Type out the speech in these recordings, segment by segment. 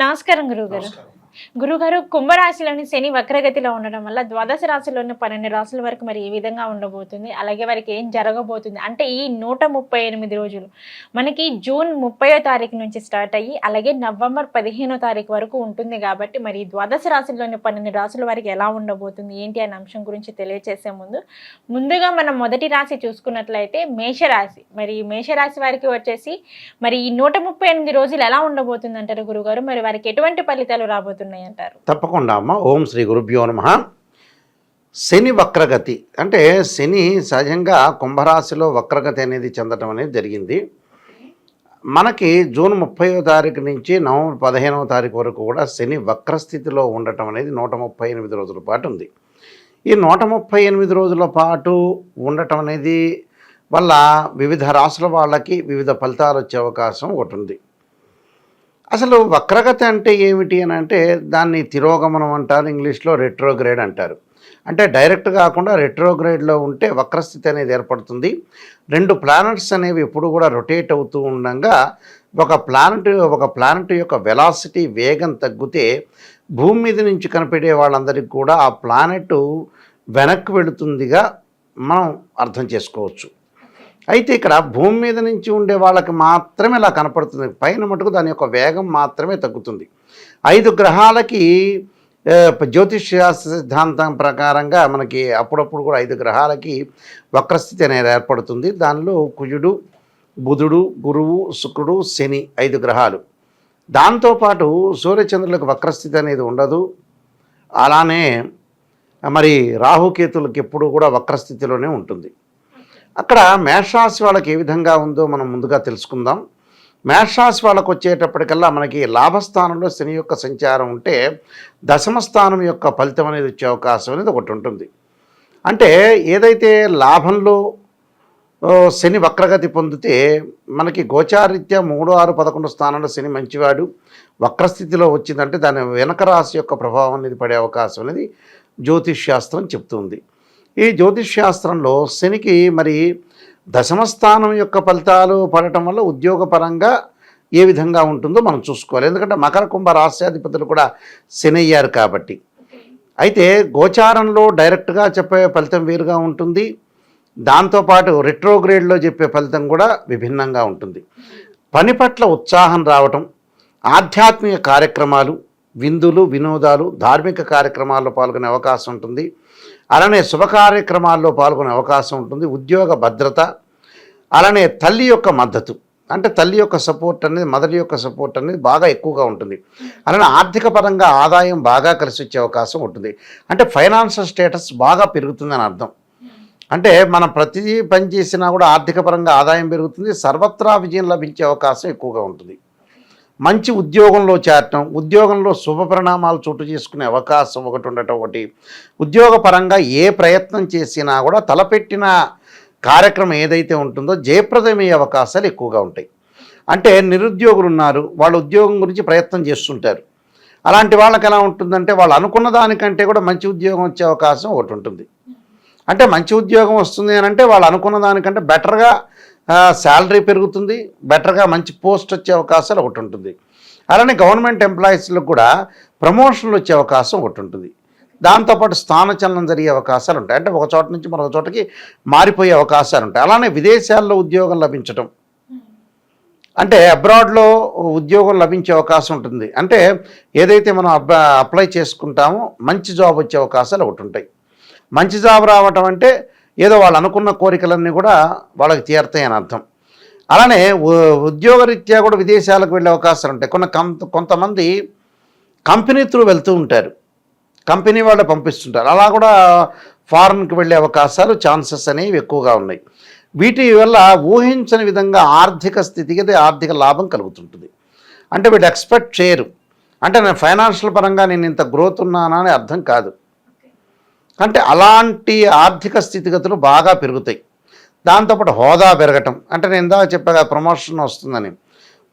నమస్కారం గురువుగారు. గురువుగారు, కుంభరాశిలోని శని వక్రగతిలో ఉండడం వల్ల ద్వాదశ రాశుల్లోని 12 రాశుల వరకు మరి ఏ విధంగా ఉండబోతుంది? అలాగే వారికి ఏం జరగబోతుంది? అంటే ఈ 138 రోజులు మనకి జూన్ 30వ తారీఖు నుంచి స్టార్ట్ అయ్యి అలాగే నవంబర్ 15వ తారీఖు వరకు ఉంటుంది కాబట్టి మరి ద్వాదశ రాశుల్లోని 12 రాశుల వారికి ఎలా ఉండబోతుంది ఏంటి అనే అంశం గురించి తెలియచేసే ముందుగా మనం మొదటి రాశి చూసుకున్నట్లయితే మేషరాశి. మరి మేషరాశి వారికి వచ్చేసి మరి ఈ 138 రోజులు ఎలా ఉండబోతుంది అంటారు గురుగారు? మరి వారికి ఎటువంటి ఫలితాలు రాబోతున్నాయి అంటారు? తప్పకుండా అమ్మ. ఓం శ్రీ గురుభ్యో నమః. శని వక్రగతి అంటే శని సహజంగా కుంభరాశిలో వక్రగతి అనేది చెందడం అనేది జరిగింది. మనకి జూన్ 30వ తారీఖు నుంచి నవంబర్ 15వ తారీఖు వరకు కూడా శని వక్రస్థితిలో ఉండటం అనేది 138 రోజుల పాటు ఉంది. ఈ 138 రోజుల పాటు ఉండటం అనేది వల్ల వివిధ రాశుల వాళ్ళకి వివిధ ఫలితాలు వచ్చే అవకాశం ఒకటి ఉంది. అసలు వక్రగతి అంటే ఏమిటి అని అంటే దాన్ని తిరోగమనం అంటారు, ఇంగ్లీష్లో రెట్రోగ్రేడ్ అంటారు. అంటే డైరెక్ట్ కాకుండా రెట్రోగ్రేడ్లో ఉంటే వక్రస్థితి అనేది ఏర్పడుతుంది. 2 ప్లానెట్స్ అనేవి ఎప్పుడు కూడా రొటేట్ అవుతూ ఉండగా ఒక ప్లానెట్ యొక్క వెలాసిటీ వేగం తగ్గితే భూమి మీద నుంచి కనిపెట్టే వాళ్ళందరికీ కూడా ఆ ప్లానెట్ వెనక్కి వెళుతుందిగా మనం అర్థం చేసుకోవచ్చు. అయితే ఇక్కడ భూమి మీద నుంచి ఉండే వాళ్ళకి మాత్రమే ఇలా కనపడుతుంది, పైన మటుకు దాని యొక్క వేగం మాత్రమే తగ్గుతుంది. 5 గ్రహాలకి జ్యోతిష్ సిద్ధాంతం ప్రకారంగా మనకి అప్పుడప్పుడు కూడా 5 గ్రహాలకి వక్రస్థితి అనేది ఏర్పడుతుంది. దానిలో కుజుడు, బుధుడు, గురువు, శుక్రుడు, శని 5 గ్రహాలు. దాంతోపాటు సూర్యచంద్రులకు వక్రస్థితి అనేది ఉండదు. అలానే మరి రాహుకేతులకు ఎప్పుడు కూడా వక్రస్థితిలోనే ఉంటుంది. అక్కడ మేషరాశి వాళ్ళకి ఏ విధంగా ఉందో మనం ముందుగా తెలుసుకుందాం. మేషరాశి వాళ్ళకు వచ్చేటప్పటికల్లా మనకి లాభస్థానంలో శని యొక్క సంచారం ఉంటే దశమ స్థానం యొక్క ఫలితం అనేది వచ్చే అవకాశం అనేది ఒకటి ఉంటుంది. అంటే ఏదైతే లాభంలో శని వక్రగతి పొందితే మనకి గోచారీత్యా 3, 6, 11 స్థానంలో శని మంచివాడు వక్రస్థితిలో వచ్చిందంటే దాని వెనక రాశి యొక్క ప్రభావం అనేది పడే అవకాశం అనేది జ్యోతిష్ శాస్త్రం చెప్తుంది. ఈ జ్యోతిష్ శాస్త్రంలో శనికి మరి దశమ స్థానం యొక్క ఫలితాలు పడటం వల్ల ఉద్యోగపరంగా ఏ విధంగా ఉంటుందో మనం చూసుకోవాలి. ఎందుకంటే మకర కుంభ రాశ్యాధిపతులు కూడా శని అయ్యారు కాబట్టి. అయితే గోచారంలో డైరెక్ట్గా చెప్పే ఫలితం వేరుగా ఉంటుంది. దాంతోపాటు రెట్రోగ్రేడ్లో చెప్పే ఫలితం కూడా విభిన్నంగా ఉంటుంది. పని పట్ల ఉత్సాహం రావటం, ఆధ్యాత్మిక కార్యక్రమాలు, విందులు, వినోదాలు, ధార్మిక కార్యక్రమాల్లో పాల్గొనే అవకాశం ఉంటుంది. అలానే శుభ కార్యక్రమాల్లో పాల్గొనే అవకాశం ఉంటుంది. ఉద్యోగ భద్రత, అలానే తల్లి యొక్క మద్దతు అంటే తల్లి యొక్క సపోర్ట్ అనేది, మదర్ యొక్క సపోర్ట్ అనేది బాగా ఎక్కువగా ఉంటుంది. అలానే ఆర్థిక పరంగా ఆదాయం బాగా కలిసి వచ్చే అవకాశం ఉంటుంది. అంటే ఫైనాన్షియల్ స్టేటస్ బాగా పెరుగుతుందని అర్థం. అంటే మనం ప్రతి పని చేసినా కూడా ఆర్థిక పరంగా ఆదాయం పెరుగుతుంది, సర్వత్రా విజయం లభించే అవకాశం ఎక్కువగా ఉంటుంది. మంచి ఉద్యోగంలో చేరటం, ఉద్యోగంలో శుభ పరిణామాలు చోటు చేసుకునే అవకాశం ఒకటి ఉండటం ఒకటి. ఉద్యోగపరంగా ఏ ప్రయత్నం చేసినా కూడా తలపెట్టిన కార్యక్రమం ఏదైతే ఉంటుందో జయప్రదమయ్యే అవకాశాలు ఎక్కువగా ఉంటాయి. అంటే నిరుద్యోగులు ఉన్నారు, వాళ్ళ ఉద్యోగం గురించి ప్రయత్నం చేస్తుంటారు. అలాంటి వాళ్ళకి ఎలా ఉంటుందంటే వాళ్ళు అనుకున్న దానికంటే కూడా మంచి ఉద్యోగం వచ్చే అవకాశం ఒకటి ఉంటుంది. అంటే మంచి ఉద్యోగం వస్తుంది అని అంటే వాళ్ళు అనుకున్న దానికంటే బెటర్గా శాలరీ పెరుగుతుంది, బెటర్గా మంచి పోస్ట్ వచ్చే అవకాశాలు ఒకటి ఉంటుంది. అలానే గవర్నమెంట్ ఎంప్లాయీస్లకు కూడా ప్రమోషన్లు వచ్చే అవకాశం ఒకటి ఉంటుంది. దాంతోపాటు స్థానచలనం జరిగే అవకాశాలు ఉంటాయి. అంటే ఒక చోట నుంచి మరొక చోటకి మారిపోయే అవకాశాలు ఉంటాయి. అలానే విదేశాల్లో ఉద్యోగం లభించడం, అంటే అబ్రాడ్లో ఉద్యోగం లభించే అవకాశం ఉంటుంది. అంటే ఏదైతే మనం అప్లై చేసుకుంటామో మంచి జాబ్ వచ్చే అవకాశాలు ఒకటి ఉంటాయి. మంచి జాబ్ రావటం అంటే ఏదో వాళ్ళు అనుకున్న కోరికలన్నీ కూడా వాళ్ళకి తీరుతాయని అర్థం. అలానే ఉద్యోగరీత్యా కూడా విదేశాలకు వెళ్ళే అవకాశాలు ఉంటాయి. కొంతమంది కంపెనీ త్రూ వెళ్తూ ఉంటారు, కంపెనీ వాళ్ళు పంపిస్తుంటారు. అలా కూడా ఫారెన్కి వెళ్ళే అవకాశాలు, ఛాన్సెస్ అనేవి ఎక్కువగా ఉన్నాయి. వీటి వల్ల ఊహించని విధంగా ఆర్థిక స్థితికి ఆర్థిక లాభం కలుగుతుంటుంది. అంటే వీళ్ళు ఎక్స్పెక్ట్ చేయరు. అంటే నేను ఫైనాన్షియల్ పరంగా నేను ఇంత గ్రోత్ ఉన్నానా అని అర్థం కాదు. అంటే అలాంటి ఆర్థిక స్థితిగతులు బాగా పెరుగుతాయి. దాంతోపాటు హోదా పెరగటం, అంటే నేను ఇందాక చెప్పాక ప్రమోషన్ వస్తుందని.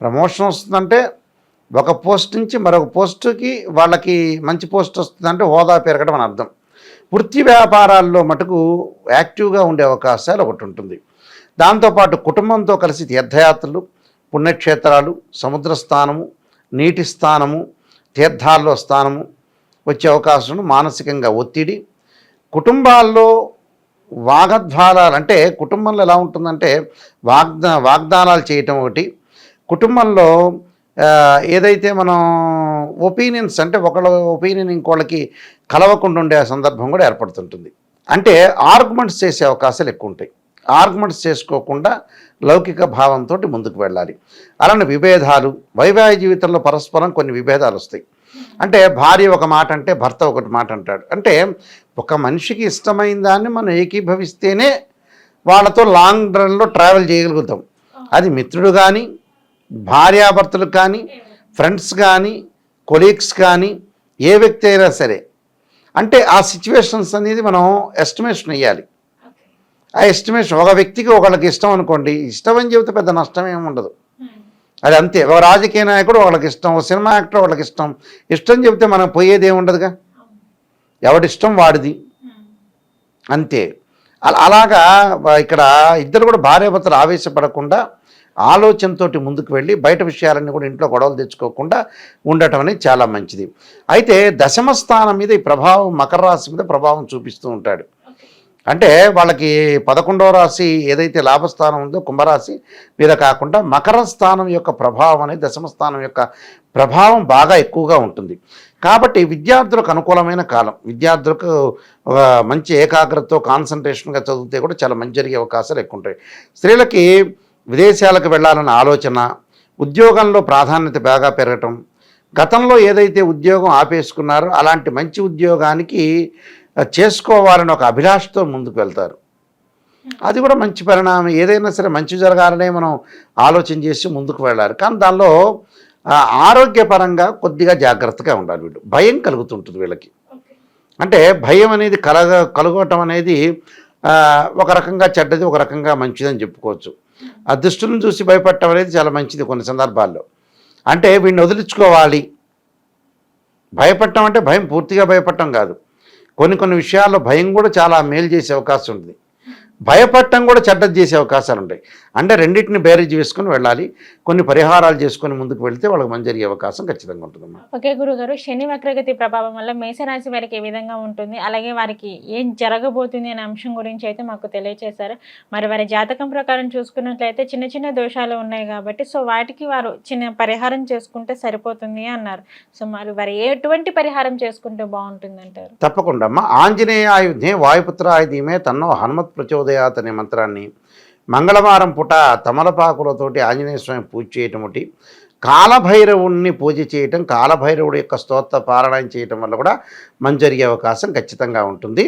ప్రమోషన్ వస్తుందంటే ఒక పోస్ట్ నుంచి మరొక పోస్టుకి వాళ్ళకి మంచి పోస్ట్ వస్తుందంటే హోదా పెరగడం అని అర్థం. వృత్తి వ్యాపారాల్లో మటుకు యాక్టివ్గా ఉండే అవకాశాలు ఒకటి ఉంటుంది. దాంతోపాటు కుటుంబంతో కలిసి తీర్థయాత్రలు, పుణ్యక్షేత్రాలు, సముద్ర స్థానము, నీటి స్థానము, తీర్థాల్లో స్థానము వచ్చే అవకాశం, మానసికంగా ఒత్తిడి, కుటుంబాల్లో వాగ్వాదాలు, అంటే కుటుంబంలో ఎలా ఉంటుందంటే వాగ్దానాలు చేయటం ఒకటి, కుటుంబంలో ఏదైతే మనం ఒపీనియన్స్ అంటే ఒకళ్ళ ఒపీనియన్ ఇంకోళ్ళకి కలవకుండా ఉండే సందర్భం కూడా ఏర్పడుతుంటుంది. అంటే ఆర్గ్యుమెంట్స్ చేసే అవకాశాలు ఎక్కువ ఉంటాయి. ఆర్గ్యుమెంట్స్ చేసుకోకుండా లౌకిక భావంతో ముందుకు వెళ్ళాలి. అలానే విభేదాలు, వైవాహిక జీవితంలో పరస్పరం కొన్ని విభేదాలు వస్తాయి. అంటే భార్య ఒక మాట అంటే భర్త ఒకటి మాట అంటాడు. అంటే ఒక మనిషికి ఇష్టమైన దాన్ని మనం ఏకీభవిస్తేనే వాళ్ళతో లాంగ్ రన్లో ట్రావెల్ చేయగలుగుతాం. అది మిత్రుడు కానీ, భార్యాభర్తలు కానీ, ఫ్రెండ్స్ కానీ, కొలీగ్స్ కానీ, ఏ వ్యక్తి అయినా సరే. అంటే ఆ సిచ్యువేషన్స్ అనేది మనం ఎస్టిమేషన్ వేయాలి. ఆ ఎస్టిమేషన్ ఒక వ్యక్తికి ఒకళ్ళకి ఇష్టం అనుకోండి, ఇష్టం అని చెబితే పెద్ద నష్టం ఏమి ఉండదు. అది అంతే. ఒక రాజకీయ నాయకుడు వాళ్ళకి ఇష్టం, ఒక సినిమా యాక్టర్ వాళ్ళకి ఇష్టం, ఇష్టం చెబితే మనం పోయేది ఏమి ఉండదుగా, ఎవడిష్టం వాడిది అంతే. అలాగా ఇక్కడ ఇద్దరు కూడా భార్యాభర్తలు ఆవేశపడకుండా ఆలోచనతో ముందుకు వెళ్ళి బయట విషయాలన్నీ కూడా ఇంట్లో గొడవలు తెచ్చుకోకుండా ఉండటం అనేది చాలా మంచిది. అయితే దశమ స్థానం మీద ఈ ప్రభావం మకర రాశి మీద ప్రభావం చూపిస్తూ ఉంటాడు. అంటే వాళ్ళకి 11వ రాశి ఏదైతే లాభస్థానం ఉందో కుంభరాశి మీద కాకుండా మకర స్థానం యొక్క ప్రభావం అనేది దశమ స్థానం యొక్క ప్రభావం బాగా ఎక్కువగా ఉంటుంది. కాబట్టి విద్యార్థులకు అనుకూలమైన కాలం, విద్యార్థులకు మంచి ఏకాగ్రతతో కాన్సన్ట్రేషన్గా చదివితే కూడా చాలా మంచి జరిగే అవకాశాలు ఎక్కువ ఉంటాయి. స్త్రీలకి విదేశాలకు వెళ్ళాలన్న ఆలోచన, ఉద్యోగంలో ప్రాధాన్యత బాగా పెరగటం, గతంలో ఏదైతే ఉద్యోగం ఆపేసుకున్నారో అలాంటి మంచి ఉద్యోగానికి చేసుకోవాలని ఒక అభిలాషతో ముందుకు వెళ్తారు. అది కూడా మంచి పరిణామం. ఏదైనా సరే మంచి జరగాలనే మనం ఆలోచన చేసి ముందుకు వెళ్ళాలి. కానీ దానిలో ఆరోగ్యపరంగా కొద్దిగా జాగ్రత్తగా ఉండాలి. వీళ్ళు భయం కలుగుతుంటుంది వీళ్ళకి. అంటే భయం అనేది కలగటం అనేది ఒక రకంగా చెడ్డది, ఒక రకంగా మంచిదని చెప్పుకోవచ్చు. ఆ దుష్టులను చూసి భయపడటం అనేది చాలా మంచిది కొన్ని సందర్భాల్లో. అంటే వీడిని వదిలించుకోవాలి. భయపడటం అంటే భయం పూర్తిగా భయపడటం కాదు, కొన్ని విషయాల్లో భయం కూడా చాలా మేలు చేసే అవకాశం ఉంది, భయపడటం కూడా చెడ్డది చేసే అవకాశాలు ఉంటాయి. అంటే రెండింటిని బేరీజ్ వేసుకొని వెళ్ళాలి. కొన్ని పరిహారాలు చేసుకొని ముందుకు వెళ్తే వాళ్ళకి మంచి జరిగే అవకాశం ఖచ్చితంగా ఉంటుందమ్మా. ఓకే గురుగారు, శని వక్రగతి ప్రభావం వల్ల మేషరాశి వారికి ఏ విధంగా ఉంటుంది, అలాగే వారికి ఏం జరగబోతుంది అనే అంశం గురించి అయితే మాకు తెలియజేశారు. మరి వారి జాతకం ప్రకారం చూసుకున్నట్లయితే చిన్న చిన్న దోషాలు ఉన్నాయి కాబట్టి సో వాటికి వారు చిన్న పరిహారం చేసుకుంటే సరిపోతుంది అన్నారు. సో మరి వారు ఎటువంటి పరిహారం చేసుకుంటే బాగుంటుంది అంటారు? తప్పకుండా అమ్మా. ఆంజనేయ ఆయుధే వాయుపుత్ర ఆయుధీమే తన్నో హనుమత్ ప్రచోదయాత్ అనే మంత్రాన్ని మంగళవారం పూట తమలపాకులతోటి ఆంజనేయ స్వామి పూజ చేయటం ఒకటి, కాలభైరవుణ్ణి పూజ చేయటం, కాలభైరవుడి యొక్క స్తోత్ర పారాయణం చేయటం వల్ల కూడా మంచి జరిగే అవకాశం ఖచ్చితంగా ఉంటుంది.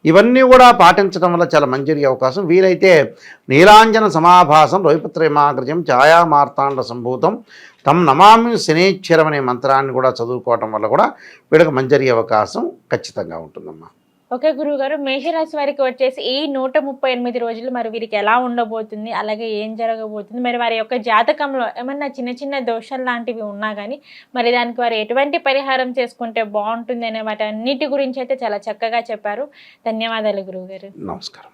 ఇవన్నీ కూడా పాటించడం వల్ల చాలా మంచి జరిగే అవకాశం. వీలైతే నీలాంజన సమాభాసం రోహిపత్రేమాగ్రజం ఛాయా మార్తాండ సంభూతం తం నమామి శనేశ్వరం అనే మంత్రాన్ని కూడా చదువుకోవటం వల్ల కూడా వీళ్ళకి మంచి జరిగే అవకాశం ఖచ్చితంగా ఉంటుందమ్మా. ఓకే గురువుగారు, మేషరాశి వారికి వచ్చేసి ఈ 138 రోజులు మరి వీరికి ఎలా ఉండబోతుంది, అలాగే ఏం జరగబోతుంది, మరి వారి యొక్క జాతకంలో ఏమన్నా చిన్న చిన్న దోషాలు లాంటివి ఉన్నా కానీ మరి దానికి వారు ఎటువంటి పరిహారం చేసుకుంటే బాగుంటుంది అనే వాటి అన్నిటి గురించి అయితే చాలా చక్కగా చెప్పారు. ధన్యవాదాలు గురువుగారు. నమస్కారం.